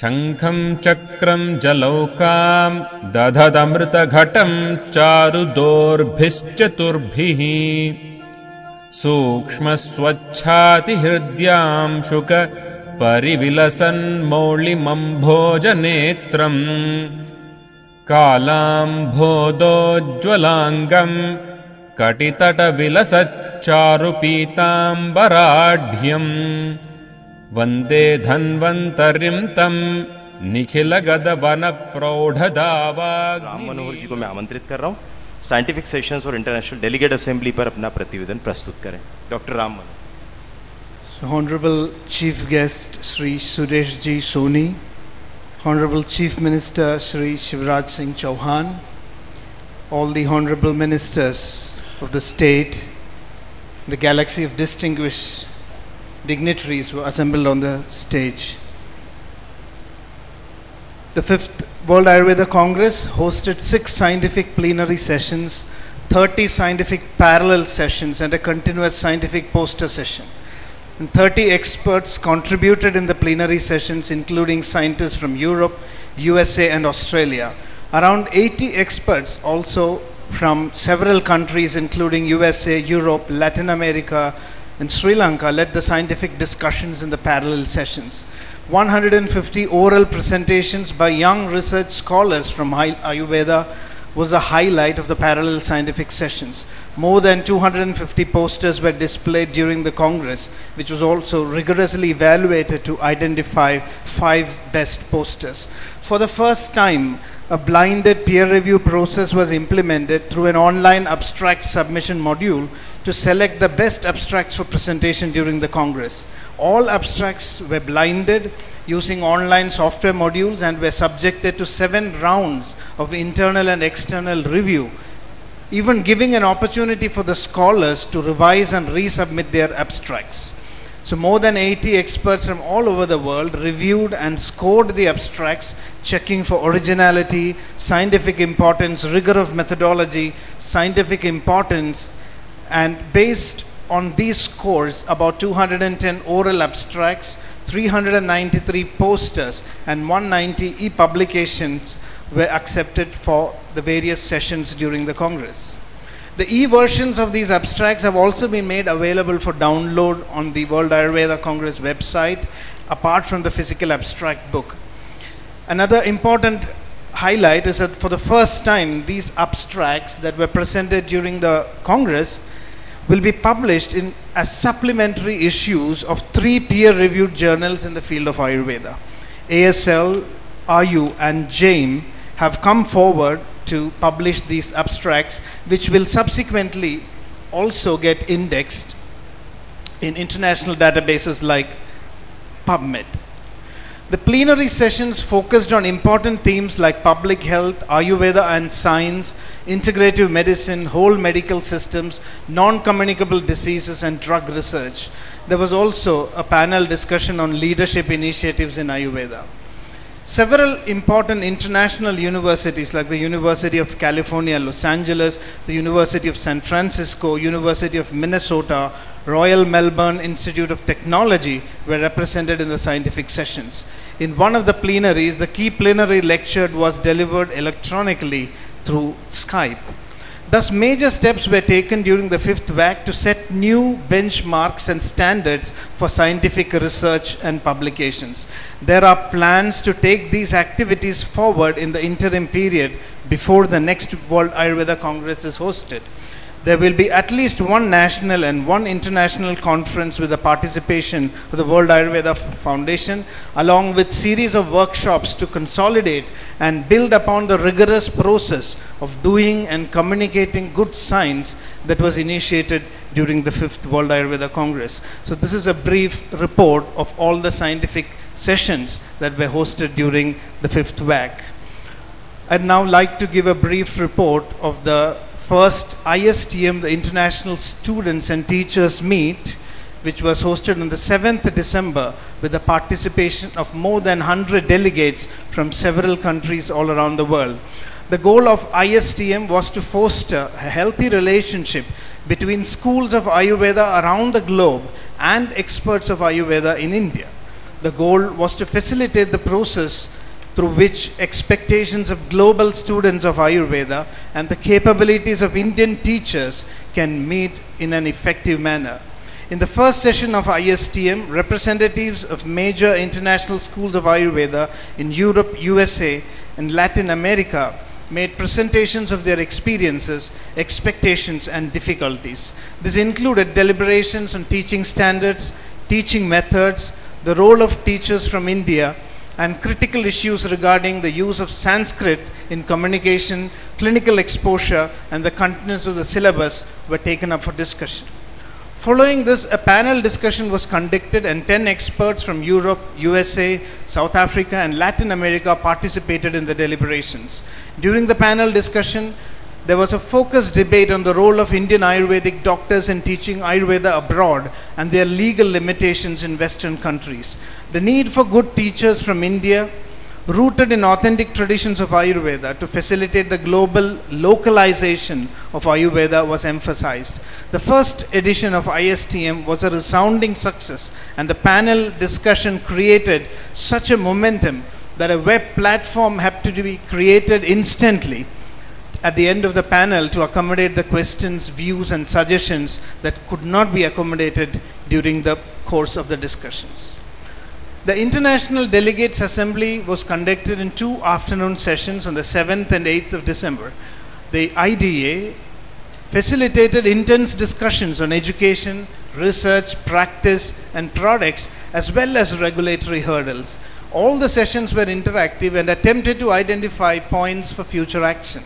शङ्खं चक्रं जलौकां दधदमृतघटं चारुदोर्भिश्चतुर्भिः सूक्ष्मस्वच्छातिहृद्यां शुक परिविलसन्मौलिमम्भोजनेत्रम् कालाम्भोदोज्ज्वलाङ्गं कटितटविलसच्चारुपीताम्बराढ्यम् वन्दे धन्वन्तरिं तं निखिलगदवनप्रौढदावाग्नि। राम मनोहर जी को मैं आमंत्रित कर रहा हूँ साइंटिफिक सेशंस और इंटरनेशनल डेलीगेट असेंबली पर अपना प्रतिवेदन प्रस्तुत करें। Doctor Ram Manohar. Honorable Chief Guest Sri Suresh Ji Soni, Honorable Chief Minister Sri Shivraj Singh Chauhan, all the Honorable Ministers of the state, the galaxy of distinguished dignitaries who assembled on the stage. The 5th World Ayurveda Congress hosted 6 scientific plenary sessions, 30 scientific parallel sessions and a continuous scientific poster session. And 30 experts contributed in the plenary sessions, including scientists from Europe, USA and Australia. Around 80 experts also from several countries including USA, Europe, Latin America and Sri Lanka led the scientific discussions in the parallel sessions. 150 oral presentations by young research scholars from Ayurveda was the highlight of the parallel scientific sessions. More than 250 posters were displayed during the Congress, which was also rigorously evaluated to identify 5 best posters. For the first time, a blinded peer review process was implemented through an online abstract submission module to select the best abstracts for presentation during the Congress. All abstracts were blinded using online software modules and were subjected to 7 rounds of internal and external review, even giving an opportunity for the scholars to revise and resubmit their abstracts. So more than 80 experts from all over the world reviewed and scored the abstracts, checking for originality, scientific importance, rigor of methodology, scientific importance, and based on these scores, about 210 oral abstracts, 393 posters and 190 e-publications were accepted for the various sessions during the Congress. The e-versions of these abstracts have also been made available for download on the World Ayurveda Congress website, apart from the physical abstract book. Another important highlight is that for the first time, these abstracts that were presented during the Congress will be published in as supplementary issues of 3 peer-reviewed journals in the field of Ayurveda. ASL, RU and JAME have come forward to publish these abstracts, which will subsequently also get indexed in international databases like PubMed. The plenary sessions focused on important themes like public health, Ayurveda and science, integrative medicine, whole medical systems, non-communicable diseases and drug research. There was also a panel discussion on leadership initiatives in Ayurveda. Several important international universities like the University of California, Los Angeles, the University of San Francisco, University of Minnesota, Royal Melbourne Institute of Technology were represented in the scientific sessions. In one of the plenaries, the key plenary lecture was delivered electronically through Skype. Thus, major steps were taken during the 5th WAC to set new benchmarks and standards for scientific research and publications. There are plans to take these activities forward in the interim period before the next World Ayurveda Congress is hosted. There will be at least 1 national and 1 international conference with the participation of the World Ayurveda Foundation, along with series of workshops to consolidate and build upon the rigorous process of doing and communicating good science that was initiated during the 5th World Ayurveda Congress. So this is a brief report of all the scientific sessions that were hosted during the 5th WAC. I'd now like to give a brief report of the first ISTM, the International Students and Teachers Meet, which was hosted on the 7th December with the participation of more than 100 delegates from several countries all around the world. The goal of ISTM was to foster a healthy relationship between schools of Ayurveda around the globe and experts of Ayurveda in India. The goal was to facilitate the process through which expectations of global students of Ayurveda and the capabilities of Indian teachers can meet in an effective manner. In the first session of ISTM, representatives of major international schools of Ayurveda in Europe, USA, and Latin America made presentations of their experiences, expectations, and difficulties. This included deliberations on teaching standards, teaching methods, the role of teachers from India, and critical issues regarding the use of Sanskrit in communication, clinical exposure, and the contents of the syllabus were taken up for discussion. Following this, a panel discussion was conducted and 10 experts from Europe, USA, South Africa, and Latin America participated in the deliberations. During the panel discussion, there was a focused debate on the role of Indian Ayurvedic doctors in teaching Ayurveda abroad and their legal limitations in Western countries. The need for good teachers from India, rooted in authentic traditions of Ayurveda, to facilitate the global localization of Ayurveda was emphasized. The first edition of ISTM was a resounding success, and the panel discussion created such a momentum that a web platform had to be created instantly at the end of the panel to accommodate the questions, views, and suggestions that could not be accommodated during the course of the discussions. The International Delegates Assembly was conducted in 2 afternoon sessions on the 7th and 8th of December. The IDA facilitated intense discussions on education, research, practice, and products, as well as regulatory hurdles. All the sessions were interactive and attempted to identify points for future action.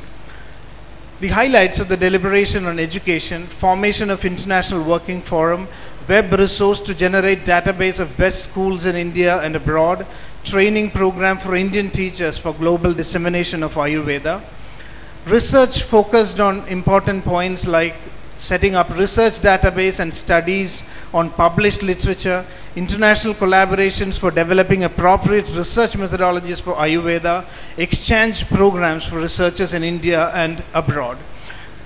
The highlights of the deliberation on education: formation of International Working Forum, web resource to generate database of best schools in India and abroad, training program for Indian teachers for global dissemination of Ayurveda. Research focused on important points like setting up research database and studies on published literature, international collaborations for developing appropriate research methodologies for Ayurveda, exchange programs for researchers in India and abroad.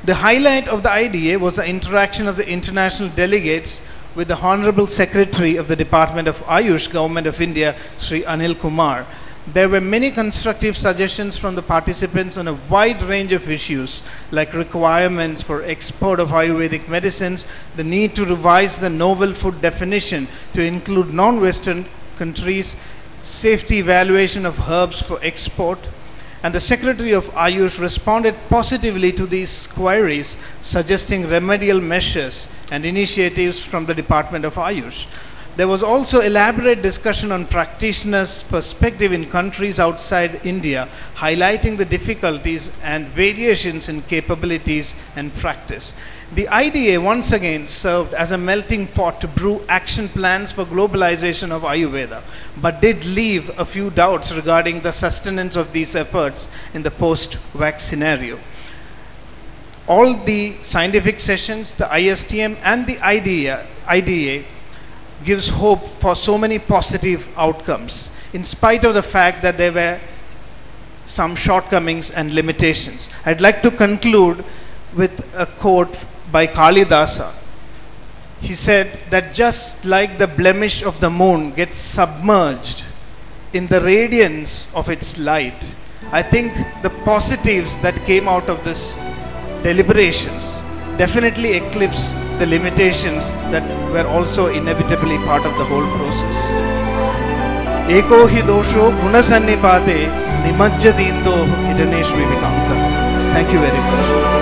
The highlight of the IDA was the interaction of the international delegates with the Honorable Secretary of the Department of Ayush, Government of India, Sri Anil Kumar. There were many constructive suggestions from the participants on a wide range of issues like requirements for export of Ayurvedic medicines, the need to revise the novel food definition to include non-Western countries, safety evaluation of herbs for export, and the Secretary of Ayush responded positively to these queries, suggesting remedial measures and initiatives from the Department of Ayush. There was also elaborate discussion on practitioners' perspective in countries outside India, highlighting the difficulties and variations in capabilities and practice. The IDA once again served as a melting pot to brew action plans for globalization of Ayurveda, but did leave a few doubts regarding the sustenance of these efforts in the post-vax scenario. All the scientific sessions, the ISTM and the IDA gives hope for so many positive outcomes, in spite of the fact that there were some shortcomings and limitations. I'd like to conclude with a quote by Kalidasa. He said that just like the blemish of the moon gets submerged in the radiance of its light, I think the positives that came out of this deliberations definitely eclipse the limitations that were also inevitably part of the whole process. Eko hi dosho gunasannipate nimajjadindo hiraneshri vikanta. Thank you very much.